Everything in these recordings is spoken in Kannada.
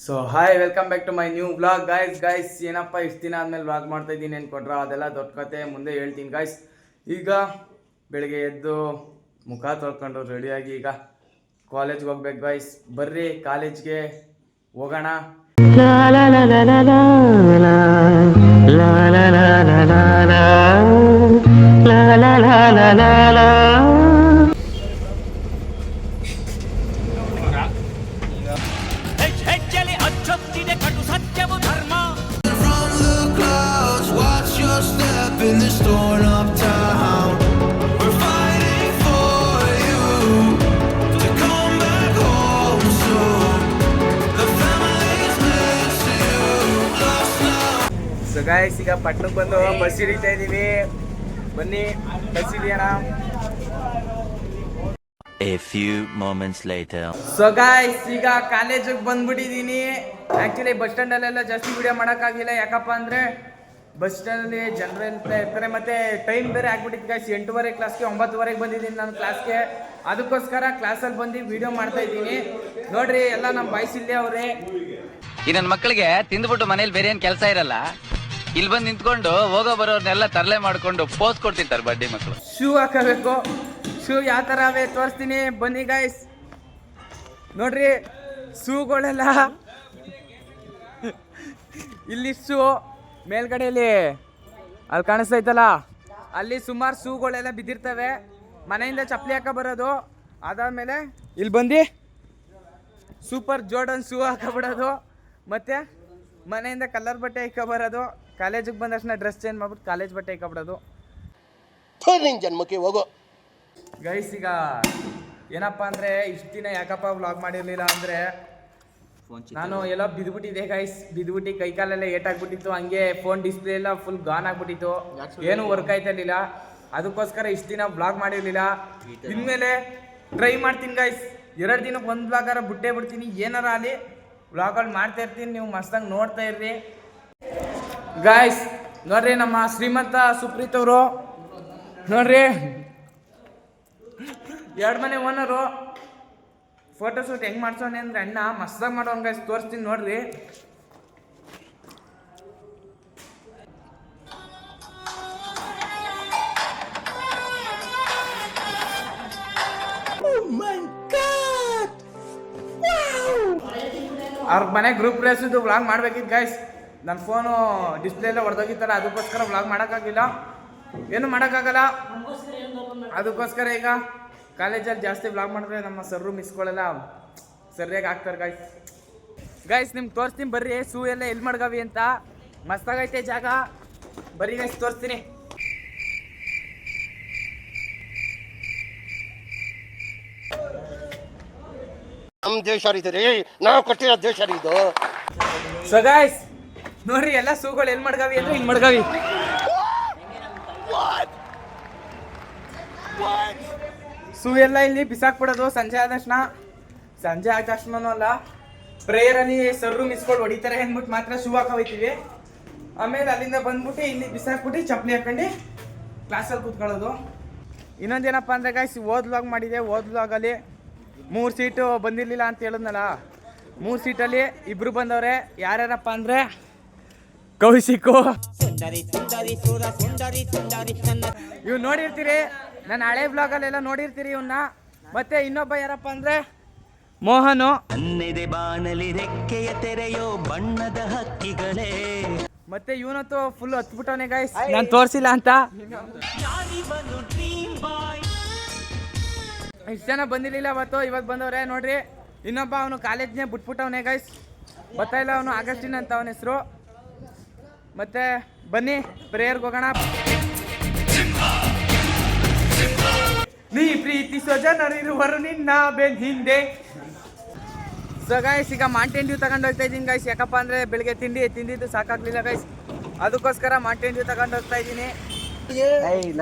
So hi welcome back to my new vlog guys ಏನಪ್ಪ ಇಷ್ಟು ದಿನ ಆದಮೇಲೆ ವ್ಲಾಗ್ ಮಾಡ್ತಾ ಇದ್ದೀನಿ ಅನ್ಕೊಂಡ್ರ ಅದೆಲ್ಲ ದೊಡ್ಡ ಕತೆ ಮುಂದೆ ಹೇಳ್ತೀನಿ ಗೈಸ್. ಈಗ ಬೆಳಿಗ್ಗೆ ಎದ್ದು ಮುಖ ತೊಳ್ಕೊಂಡು ರೆಡಿಯಾಗಿ ಈಗ ಕಾಲೇಜ್ಗೆ ಹೋಗ್ಬೇಕು ಗೈಸ್. ಬರ್ರಿ ಕಾಲೇಜ್ಗೆ ಹೋಗೋಣ. In this torn up town, we're fighting for you to come back home soon. The family's missing you, lost now. So guys ಈಗ ಪಟ್ಟಣಕ್ಕೆ ಬಂದು ಬಸ್ ಹಿಡಿತಾ ಇದ್ದೀವಿ. ಬನ್ನಿ ಬಸ್ ಹಿಡಿಯೋಣ. A few moments later. So guys ಈಗ ಕಾಲೇಜಿಗೆ ಬಂದ್ಬಿಟ್ಟಿದ್ದೀನಿ. ಆ್ಯಕ್ಚುಲಿ ಬಸ್ ಸ್ಟ್ಯಾಂಡಲ್ಲೆಲ್ಲ ಜಾಸ್ತಿ ವಿಡಿಯೋ ಮಾಡೋಕ್ಕಾಗಿಲ್ಲ, ಯಾಕಪ್ಪ ಅಂದರೆ ಬಸ್ ಸ್ಟ್ಯಾಂಡಲ್ಲಿ ಜನರು ಇರ್ತಾರೆ ಮತ್ತು ಟೈಮ್ ಬೇರೆ ಆಗ್ಬಿಟ್ಟಿತ್ತು ಗೈಸ್. 8:30 ಕ್ಲಾಸ್ಗೆ 9:30 ಬಂದಿದ್ದೀನಿ ನಾನು ಕ್ಲಾಸ್ಗೆ. ಅದಕ್ಕೋಸ್ಕರ ಕ್ಲಾಸಲ್ಲಿ ಬಂದು ವಿಡಿಯೋ ಮಾಡ್ತಾ ಇದ್ದೀನಿ. ನೋಡ್ರಿ ಎಲ್ಲ ನಮ್ಮ ಬಾಯ್ಸ್ ಇಲ್ಲೇ ಅವರೇ. ಈ ನನ್ನ ಮಕ್ಕಳಿಗೆ ತಿಂದ್ಬಿಟ್ಟು ಮನೇಲಿ ಬೇರೆ ಏನು ಕೆಲಸ ಇರಲ್ಲ, ಇಲ್ಲಿ ಬಂದು ನಿಂತ್ಕೊಂಡು ಹೋಗೋ ಬರೋರ್ನೆಲ್ಲ ತರಲೆ ಮಾಡ್ಕೊಂಡು ಪೋಸ್ ಕೊಡ್ತಿರ್ತಾರೆ ಬಡ್ಡಿ ಮಕ್ಕಳು. ಶೂ ಹಾಕಬೇಕು. ಶೂ ಯಾವ ಥರ ಅವೇ ತೋರಿಸ್ತೀನಿ ಬನ್ನಿ ಗೈಸ್. ನೋಡ್ರಿ ಶೂಗಳೆಲ್ಲ ಇಲ್ಲಿ ಶೂ ಮೇಲ್ಗಡೆಯಲ್ಲಿ ಅಲ್ಲಿ ಕಾಣಿಸ್ತೈತಲ್ಲ, ಅಲ್ಲಿ ಸುಮಾರು ಶೂಗಳೆಲ್ಲ ಬಿದ್ದಿರ್ತವೆ. ಮನೆಯಿಂದ ಚಪ್ಪಲಿ ಹಾಕ ಬರೋದು, ಅದಾದಮೇಲೆ ಇಲ್ಲಿ ಬಂದು ಸೂಪರ್ ಜೋರ್ಡನ್ ಶೂ ಹಾಕಬಿಡೋದು, ಮತ್ತು ಮನೆಯಿಂದ ಕಲರ್ ಬಟ್ಟೆ ಬರೋದು. ಕಾಲೇಜಿಗೆ ಬಂದ ತಕ್ಷಣ ಡ್ರೆಸ್ ಚೇಂಜ್ ಮಾಡ್ಬಿಟ್ಟು ಕಾಲೇಜ್ ಬಟ್ಟೆ ಇಕ್ಕೊಬಿಡೋದು. ಜನ್ಮಕ್ಕೆ ಹೋಗೋ ಗೈಸ್ ಈಗ ಏನಪ್ಪ ಅಂದರೆ ಇಷ್ಟು ದಿನ ಯಾಕಪ್ಪ ವ್ಲಾಗ್ ಮಾಡಿರಲಿಲ್ಲ ಅಂದರೆ ನಾನು ಎಲ್ಲೋ ಬಿದ್ದುಬಿಟ್ಟಿದ್ದೆ ಗೈಸ್. ಬಿದ್ದುಬಿಟ್ಟು ಕೈ ಕಾಲೆಲ್ಲ ಏಟಾಗ್ಬಿಟ್ಟಿತ್ತು. ಹಂಗೆ ಫೋನ್ ಡಿಸ್ಪ್ಲೇ ಎಲ್ಲ ಫುಲ್ ಗಾನ್ ಆಗ್ಬಿಟ್ಟಿತ್ತು, ಏನೂ ವರ್ಕ್ ಆಯ್ತಿರ್ಲಿಲ್ಲ. ಅದಕ್ಕೋಸ್ಕರ ಇಷ್ಟು ದಿನ ವ್ಲಾಗ್ ಮಾಡಿರಲಿಲ್ಲ. ಇನ್ಮೇಲೆ ಟ್ರೈ ಮಾಡ್ತೀನಿ ಗೈಸ್. 2 ದಿನಕ್ಕೆ ಒಂದು ವ್ಲಾಗಾರ ಬಿಟ್ಟೇ ಬಿಡ್ತೀನಿ. ಏನಾರ ಅಲ್ಲಿ ವ್ಲಾಗ್ಗಳು ಮಾಡ್ತಾ ಇರ್ತೀನಿ, ನೀವು ಮಸ್ತಾಗಿ ನೋಡ್ತಾ ಇರ್ರಿ ಗೈಸ್. ನೋಡ್ರಿ ನಮ್ಮ ಶ್ರೀಮಂತ ಸುಪ್ರೀತ್ ಅವರು ನೋಡ್ರಿ 2 ಮನೆ ಓನರು. ಫೋಟೋಶೂಟ್ ಹೆಂಗೆ ಮಾಡ್ಸೋನೆ ಅಂದರೆ ಅಣ್ಣ ಮಸ್ತಾಗಿ ಮಾಡೋನ್ ಗೈಸ್, ತೋರಿಸ್ತೀನಿ ನೋಡ್ರಿ. ಅವ್ರ ಮನೆ ಗ್ರೂಪ್ ರೇಸಿದ್ದು ವ್ಲಾಗ್ ಮಾಡ್ಬೇಕಿತ್ತು ಗೈಸ್. ನನ್ನ ಫೋನು ಡಿಸ್ಪ್ಲೇ ಎಲ್ಲ ಹೊಡೆದೋಗಿತ್ತಲ್ಲ, ಅದಕ್ಕೋಸ್ಕರ ವ್ಲಾಗ್ ಮಾಡೋಕ್ಕಾಗಿಲ್ಲ, ಏನು ಮಾಡೋಕ್ಕಾಗಲ್ಲ. ಅದಕ್ಕೋಸ್ಕರ ಈಗ ಕಾಲೇಜಲ್ಲಿ ಜಾಸ್ತಿ ವ್ಲಾಗ್ ಮಾಡಿದ್ರೆ ನಮ್ಮ ಸರ್ರು ಮಿಸ್ಗಳೆಲ್ಲ ಸರಿಯಾಗಿ ಆಗ್ತಾರೆ ಗೈಸ್. ನಿಮ್ಗೆ ತೋರಿಸ್ತೀನಿ ಬರ್ರಿ ಶೂ ಎಲ್ಲ ಎಲ್ಲಿ ಮಡ್ಗವಿ ಅಂತ. ಮಸ್ತಾಗೈತೆ ಜಾಗ, ಬರ್ರಿ ಗೈಸ್ ತೋರಿಸ್ತೀನಿ. ನಮ್ ದೇಶ ರೀ, ನಾವು ಕೊಟ್ಟಿರೋ ದೇಶ ಇದು. ಸೊ ಗೈಸ್ ನೋಡ್ರಿ ಎಲ್ಲ ಶೂಗಳು ಎಲ್ಲಿ ಮಡ್ಗವಿ ಅಂದ್ರೆ ಇಲ್ಲಿ ಮಡ್ಗವಿ. ಶೂ ಎಲ್ಲ ಇಲ್ಲಿ ಬಿಸಾಕ್ಬಿಡೋದು ಸಂಜೆ ಆದ ತಕ್ಷಣನೂ ಅಲ್ಲ, ಪ್ರೇಯರಲ್ಲಿ ಸರ್ರು ಮಿಸ್ಕೊಂಡು ಹೊಡಿತಾರೆ ಅಂದ್ಬಿಟ್ಟು ಮಾತ್ರ ಶೂ ಹಾಕೋಯ್ತೀವಿ. ಆಮೇಲೆ ಅಲ್ಲಿಂದ ಬಂದ್ಬಿಟ್ಟು ಇಲ್ಲಿ ಬಿಸಾಕ್ಬಿಟ್ಟು ಚಪ್ಪಲಿ ಹಾಕೊಂಡು ಕ್ಲಾಸಲ್ಲಿ ಕೂತ್ಕೊಳ್ಳೋದು. ಇನ್ನೊಂದೇನಪ್ಪ ಅಂದರೆ ಗೈಸ್, ಓದ್ ವ್ಲಾಗ್ ಮಾಡಿದೆ. ಓದ್ ವ್ಲಾಗಲ್ಲಿ 3 ಸೀಟು ಬಂದಿರಲಿಲ್ಲ ಅಂತ ಹೇಳಿದ್ನಲ್ಲ, 3 ಸೀಟಲ್ಲಿ 2 ಬಂದವ್ರೆ. ಯಾರ್ಯಾರಪ್ಪ ಅಂದರೆ ಕೌಶಿಕು, ಇವ್ ನೋಡಿರ್ತೀರಿ ನನ್ನ ಹಳೆ ಬ್ಲಾಗಲ್ಲೆಲ್ಲ ನೋಡಿರ್ತೀರಿ ಇವನ್ನ. ಮತ್ತೆ ಇನ್ನೊಬ್ಬ ಯಾರಪ್ಪ ಅಂದರೆ ಮೋಹನು. ಬಾನಲಿ ರೆಕ್ಕೆಯ ತೆರೆಯೋ ಬಣ್ಣದ ಹಕ್ಕಿಗಳೇ. ಮತ್ತೆ ಇವನಂತೂ ಫುಲ್ ಹತ್ಬಿಟ್ಟವನೇ ಗೈಸ್, ನಾನು ತೋರಿಸಿಲ್ಲ ಅಂತ. ಇಷ್ಟು ಜನ ಬಂದಿರಲಿಲ್ಲ ಅವತ್ತು, ಇವತ್ತು ಬಂದವ್ರೆ ನೋಡ್ರಿ. ಇನ್ನೊಬ್ಬ ಅವನು ಕಾಲೇಜ್ನೇ ಬಿಟ್ಬಿಟ್ಟವನೇ ಗೈಸ್, ಬರ್ತಾ ಇಲ್ಲ ಅವನು. ಆಗಸ್ಟಿನ್ ಅಂತ ಅವನ ಹೆಸರು. ಮತ್ತೆ ಬನ್ನಿ ಪ್ರೇಯರ್ಗೆ ಹೋಗೋಣ. ನೀ ಪ್ರೀತಿಸೋ ಜನರಿರುವರು ನಿನ್ನ ಬೆನ್ ಹಿಂದೆ. ಸೊ ಗೈಸ್ ಈಗ ಮೌಂಟೇನ್ ಡ್ಯೂ ತಗೊಂಡು ಹೋಗ್ತಾ ಇದ್ದೀನಿ ಗೈಸ್. ಯಾಕಪ್ಪ ಅಂದರೆ ಬೆಳಿಗ್ಗೆ ತಿಂದಿದ್ದು ಸಾಕಾಗ್ಲಿಲ್ಲ ಗೈಸ್, ಅದಕ್ಕೋಸ್ಕರ ಮೌಂಟೇನ್ ಡ್ಯೂ ತಗೊಂಡು ಹೋಗ್ತಾ ಇದ್ದೀನಿ.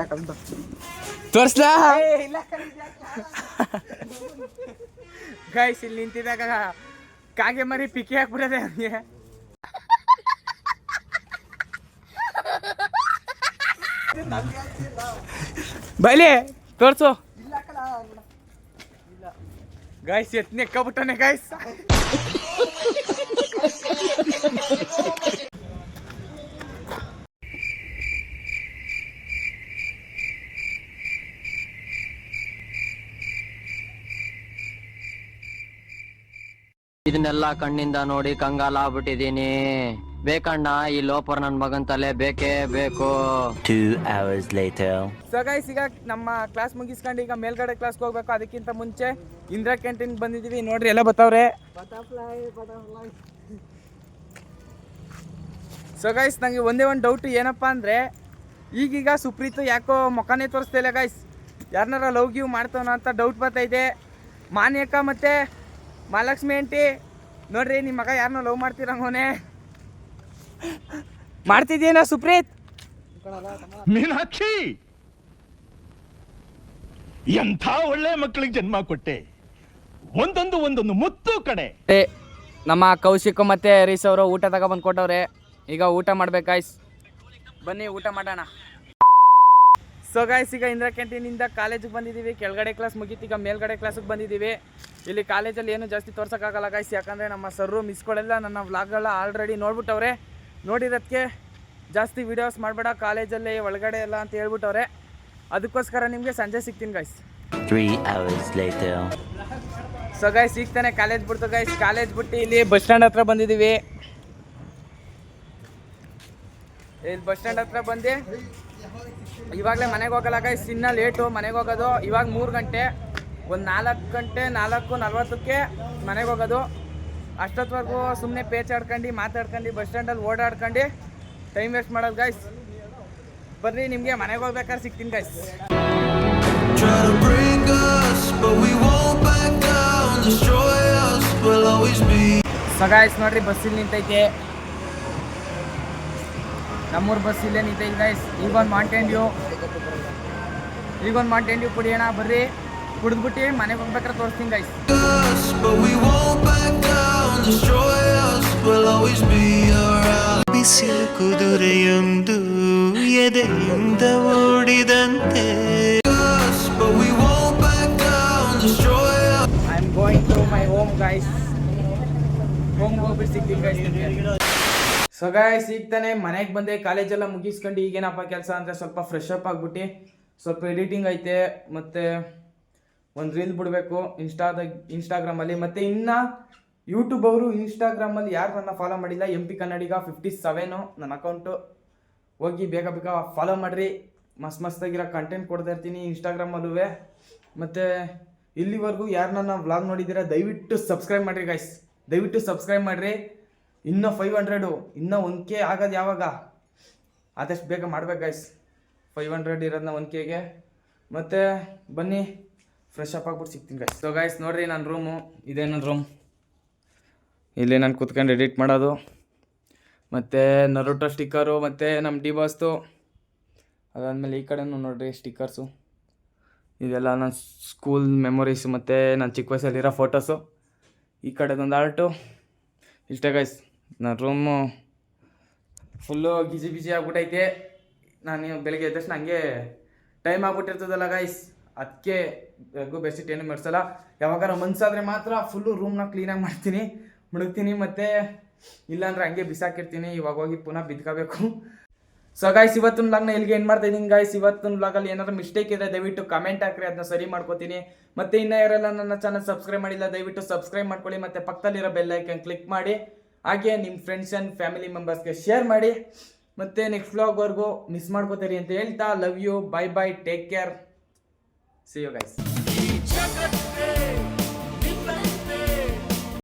ತೋರಿಸ್ಲಾ ಗೈಸ್, ಇಲ್ಲಿ ನಿಂತಿದ್ದಾಗ ಕಾಗೆ ಮರಿ ಪಿಕ್ಕಿ ಹಾಕ್ಬಿಡೋದೆ ಹಂಗೆ. ಬೈಲಿ ತೋರ್ಸು. ಗಾಯ್ಸ್ ಎತ್ನೆ ಕಬಿಟ್ಟನೆ ಗಾಯ್ಸ್. ಇದನ್ನೆಲ್ಲ ಕಣ್ಣಿಂದ ನೋಡಿ ಕಂಗಾಲ ಆಗ್ಬಿಟ್ಟಿದೀನಿ. ಬೇಕಣ್ಣ ಈ ಲೋಪರ್ ನನ್ ಮಗನ್ ತಲೆ ಬೇಕೇ ಬೇಕು. 2 hours later. ಸೊ ಗೈಸ್, ಈಗ ನಮ್ಮ ಕ್ಲಾಸ್ ಮುಗಿಸ್ಕೊಂಡು ಈಗ ಮೇಲ್ಗಡೆ ಕ್ಲಾಸ್ಗೆ ಹೋಗ್ಬೇಕು. ಅದಕ್ಕಿಂತ ಮುಂಚೆ ಇಂದಿರಾ ಕ್ಯಾಂಟೀನ್ ಬಂದಿದ್ದೀವಿ. ನೋಡ್ರಿ ಎಲ್ಲ ಬತ್ತವ್ರೆ. ಸೊ ಗೈಸ್, ನನಗೆ ಒಂದೇ ಒಂದು ಡೌಟ್ ಏನಪ್ಪ ಅಂದರೆ, ಈಗೀಗ ಸುಪ್ರೀತು ಯಾಕೋ ಮುಖನೇ ತೋರಿಸ್ತಾ ಇಲ್ಲ ಗೈಸ್. ಯಾರನ್ನಾರ ಲವ್ ಗಿವ್ ಮಾಡ್ತಾವನ ಅಂತ ಡೌಟ್ ಬರ್ತೈತೆ. ಮಾನ್ಯಕ್ಕ ಮತ್ತು ಮಹಾಲಕ್ಷ್ಮಿ ಆಂಟಿ, ನೋಡ್ರಿ ನಿಮ್ಮ ಮಗ ಯಾರನ್ನ ಲವ್ ಮಾಡ್ತೀರಂಗೋನೆ. ಮಾಡ್ತಿದ್ದೀನ ಸುಪ್ರೀತ್? ಮೀನಾಕ್ಷಿ, ಎಂಥ ಒಳ್ಳೆ ಮಕ್ಕಳಿಗೆ ಜನ್ಮ ಕೊಟ್ಟೆ. ಒಂದೊಂದು ಮುತ್ತು ಕಡೆ. ನಮ್ಮ ಕೌಶಿಕ್ ಮತ್ತು ಹರೀಶ್ ಅವರು ಊಟ ತಗೊಬಂದು ಕೊಟ್ಟವ್ರೆ. ಈಗ ಊಟ ಮಾಡ್ಬೇಕು ಗಾಯ್ಸ್, ಬನ್ನಿ ಊಟ ಮಾಡೋಣ. ಸೊ ಗಾಯ್ಸ್, ಈಗ ಇಂದಿರಾ ಕ್ಯಾಂಟೀನಿಂದ ಕಾಲೇಜಿಗೆ ಬಂದಿದ್ದೀವಿ. ಕೆಳಗಡೆ ಕ್ಲಾಸ್ ಮುಗೀತು, ಈಗ ಮೇಲ್ಗಡೆ ಕ್ಲಾಸಿಗೆ ಬಂದಿದ್ದೀವಿ. ಇಲ್ಲಿ ಕಾಲೇಜಲ್ಲಿ ಏನು ಜಾಸ್ತಿ ತೋರ್ಸೋಕ್ಕಾಗಲ್ಲ ಗಾಯ್ಸ್, ಯಾಕಂದರೆ ನಮ್ಮ ಸರ್ರು ಮಿಸ್ಗಳೆಲ್ಲ ನನ್ನ ವ್ಲಾಗ್ಗಳ ಆಲ್ರೆಡಿ ನೋಡ್ಬಿಟ್ಟವ್ರೆ. ನೋಡಿರೋದಕ್ಕೆ ಜಾಸ್ತಿ ವೀಡಿಯೋಸ್ ಮಾಡಬೇಡ ಕಾಲೇಜಲ್ಲಿ ಒಳಗಡೆ ಎಲ್ಲ ಅಂತ ಹೇಳ್ಬಿಟ್ಟವ್ರೆ. ಅದಕ್ಕೋಸ್ಕರ ನಿಮಗೆ ಸಂಜೆ ಸಿಗ್ತೀನಿ guys. 3 hours later. So guys, ಈಗ ತಾನೇ ಕಾಲೇಜ್ ಬಿಡ್ತು ಗಾಯ್ಸ್. ಕಾಲೇಜ್ ಬಿಟ್ಟು ಇಲ್ಲಿ ಬಸ್ ಸ್ಟ್ಯಾಂಡ್ ಹತ್ರ ಬಂದಿದ್ದೀವಿ. ಇಲ್ಲಿ ಬಸ್ ಸ್ಟ್ಯಾಂಡ್ ಹತ್ರ ಬಂದು ಇವಾಗಲೇ ಮನೆಗೆ ಹೋಗಲ್ಲ ಗಾಯ್ಸ್, ಇನ್ನೂ ಲೇಟು ಮನೆಗೆ ಹೋಗೋದು. ಇವಾಗ 3 ಗಂಟೆ, ಒಂದು 4 ಗಂಟೆ 4:40ಕ್ಕೆ ಮನೆಗೆ ಹೋಗೋದು. ಅಷ್ಟೊತ್ತವರೆಗೂ ಸುಮ್ಮನೆ ಪೇಚಾಡ್ಕೊಂಡು ಮಾತಾಡ್ಕೊಂಡು ಬಸ್ ಸ್ಟ್ಯಾಂಡಲ್ಲಿ ಓಡಾಡ್ಕೊಂಡು ಟೈಮ್ ವೇಸ್ಟ್ ಮಾಡೋದು ಗಾಯ್ಸ್. ಬರ್ರಿ, ನಿಮಗೆ ಮನೆಗೆ ಹೋಗ್ಬೇಕಾದ್ರೆ ಸಿಗ್ತೀನಿ guys. Try to bring us, but we won't back down. Destroy us, we'll always be. So guys, ನೋಡ್ರಿ ಬಸ್ ಇಲ್ಲಿ ನಿಂತೈತೆ. ನಮ್ಮೂರ ಬಸ್ ಇಲ್ಲೇ ನಿಂತೈತೆ ಗಾಯ್ಸ್. ಈಗೊಂದು ಮೌಂಟೇನ್ ಡ್ಯೂ ಕುಡಿಯೋಣ ಬರ್ರಿ. ಕುಡಿದ್ಬಿಟ್ಟು ಮನೆಗೆ ಹೋಗ್ಬೇಕಾದ್ರೆ ತೋರಿಸ್ತೀನಿ guys. Us, but we won't back down. Destroy us, we'll always be around. ಬಿಸಿಲು ಕುದುರೆಯೊಂದು ಎದೆಯಿಂದ ಓಡಿದಂತೆ. Us, but we won't back down. Destroy us. I am going to my home guys. ಹೋಮ್ಗೆ ಹೋಗ್ಬಿಟ್ಟು ಸಿಗ್ತೀನಿ ಗಾಯ್ಸ್. ಸೊ ಗಾಯ್ಸ್, ಈಗ ತಾನೇ ಮನೆಗೆ ಬಂದೆ. ಕಾಲೇಜೆಲ್ಲ ಮುಗಿಸ್ಕೊಂಡು ಈಗೇನಪ್ಪ ಕೆಲಸ ಅಂದರೆ ಸ್ವಲ್ಪ ಫ್ರೆಶ್ ಅಪ್ ಆಗಿಬಿಟ್ಟು ಸ್ವಲ್ಪ ಎಡಿಟಿಂಗ್ ಐತೆ, ಮತ್ತು ಒಂದು ರೀಲ್ ಬಿಡಬೇಕು ಇನ್ಸ್ಟಾಗ್ರಾಮಲ್ಲಿ. ಮತ್ತು ಇನ್ನು ಯೂಟ್ಯೂಬ್ ಅವರು ಇನ್ಸ್ಟಾಗ್ರಾಮಲ್ಲಿ ಯಾರು ನನ್ನ ಫಾಲೋ ಮಾಡಿಲ್ಲ, MP ಕನ್ನಡಿಗ 57 ನನ್ನ ಅಕೌಂಟು. ಹೋಗಿ ಬೇಗ ಫಾಲೋ ಮಾಡಿರಿ. ಮಸ್ತಾಗಿರೋ ಕಂಟೆಂಟ್ ಕೊಡ್ತಾ ಇರ್ತೀನಿ ಇನ್ಸ್ಟಾಗ್ರಾಮಲ್ಲೂ. ಮತ್ತು ಇಲ್ಲಿವರೆಗೂ ಯಾರು ನನ್ನ ವ್ಲಾಗ್ ನೋಡಿದ್ದೀರಾ ದಯವಿಟ್ಟು ಸಬ್ಸ್ಕ್ರೈಬ್ ಮಾಡಿರಿ ಗೈಸ್, ದಯವಿಟ್ಟು ಸಬ್ಸ್ಕ್ರೈಬ್ ಮಾಡಿರಿ. ಇನ್ನೂ 500, ಇನ್ನೂ 1K ಆಗೋದು ಯಾವಾಗ, ಆದಷ್ಟು ಬೇಗ ಮಾಡ್ಬೇಕು ಗೈಸ್. 500 ಇರೋದನ್ನ 1Kಗೆ. ಮತ್ತು ಬನ್ನಿ ಫ್ರೆಶ್ ಅಪ್ ಆಗ್ಬಿಟ್ಟು ಸಿಗ್ತೀನಿ ಗೈಸ್. ಸೊ ಗೈಸ್, ನೋಡಿರಿ ನನ್ನ ರೂಮು, ಇದೇ ನನ್ನ ರೂಮ್. ಇಲ್ಲಿ ನಾನು ಕೂತ್ಕೊಂಡು ಎಡಿಟ್ ಮಾಡೋದು. ಮತ್ತು ನರುಟೋ ಸ್ಟಿಕ್ಕರು ಮತ್ತು ನಮ್ಮ ಡಿ ಬಾಸ್ದು. ಅದಾದಮೇಲೆ ಈ ಕಡೆನೂ ನೋಡಿರಿ ಸ್ಟಿಕ್ಕರ್ಸು. ಇದೆಲ್ಲ ನನ್ನ ಸ್ಕೂಲ್ ಮೆಮೊರೀಸು ಮತ್ತು ನನ್ನ ಚಿಕ್ಕ ವಯಸ್ಸಲ್ಲಿರೋ ಫೋಟೋಸು. ಈ ಕಡೆದೊಂದು ಆರ್ಟು. ಇಷ್ಟೇ ಗೈಸ್, ನನ್ನ ರೂಮು ಫುಲ್ಲು ಬಿಸಿ ಆಗ್ಬಿಟ್ಟೈತೆ. ನಾನು ಬೆಳಗ್ಗೆ ಎದ್ದ ತಕ್ಷಣ ಹಂಗೆ ಟೈಮ್ ಆಗ್ಬಿಟ್ಟಿರ್ತದಲ್ಲ ಗೈಸ್, ಅದಕ್ಕೆ ಬೆಳಗ್ಗೆ ಬೆಡ್ಶೀಟ್ ಏನು ಮೆಡ್ಸಲ್ಲ. ಯಾವಾಗಾರ ಮನ್ಸಾದರೆ ಮಾತ್ರ ಫುಲ್ಲು ರೂಮ್ನ ಕ್ಲೀನಾಗಿ ಮುಡುಗ್ತೀನಿ. ಮತ್ತು ಇಲ್ಲಾಂದ್ರೆ ಹಂಗೆ ಬಿಸಾಕಿರ್ತೀನಿ. ಇವಾಗ ಹೋಗಿ ಪುನಃ ಬಿದ್ಕೋಬೇಕು. ಸೊ ಗಾಯ್ಸ್, ಇವತ್ತಿನ ವ್ಲಾಗ್ನ ಇಲ್ಲಿಗೆ ಏನು ಮಾಡ್ತಾ ಇದ್ದೀನಿ ಗಾಯ್ಸ್. ಇವತ್ತಿನ ವ್ಲಾಗಲ್ಲಿ ಏನಾದರೂ ಮಿಸ್ಟೇಕ್ ಇದೆ ದಯವಿಟ್ಟು ಕಮೆಂಟ್ ಹಾಕ್ರಿ, ಅದನ್ನ ಸರಿ ಮಾಡ್ಕೋತೀನಿ. ಮತ್ತು ಇನ್ನೂ ಯಾರೆಲ್ಲ ನನ್ನ ಚಾನಲ್ ಸಬ್ಸ್ಕ್ರೈಬ್ ಮಾಡಿಲ್ಲ ದಯವಿಟ್ಟು ಸಬ್ಸ್ಕ್ರೈಬ್ ಮಾಡ್ಕೊಳ್ಳಿ. ಮತ್ತು ಪಕ್ಕದಲ್ಲಿರೋ ಬೆಲ್ ಐಕನ್ ಕ್ಲಿಕ್ ಮಾಡಿ. ಹಾಗೆ ನಿಮ್ಮ ಫ್ರೆಂಡ್ಸ್ ಆ್ಯಂಡ್ ಫ್ಯಾಮಿಲಿ ಮೆಂಬರ್ಸ್ಗೆ ಶೇರ್ ಮಾಡಿ. ಮತ್ತು ನೆಕ್ಸ್ಟ್ ವ್ಲಾಗ್ವರೆಗೂ ಮಿಸ್ ಮಾಡ್ಕೋತೀರಿ ಅಂತ ಹೇಳ್ತಾ, love you, bye take care, see you guys.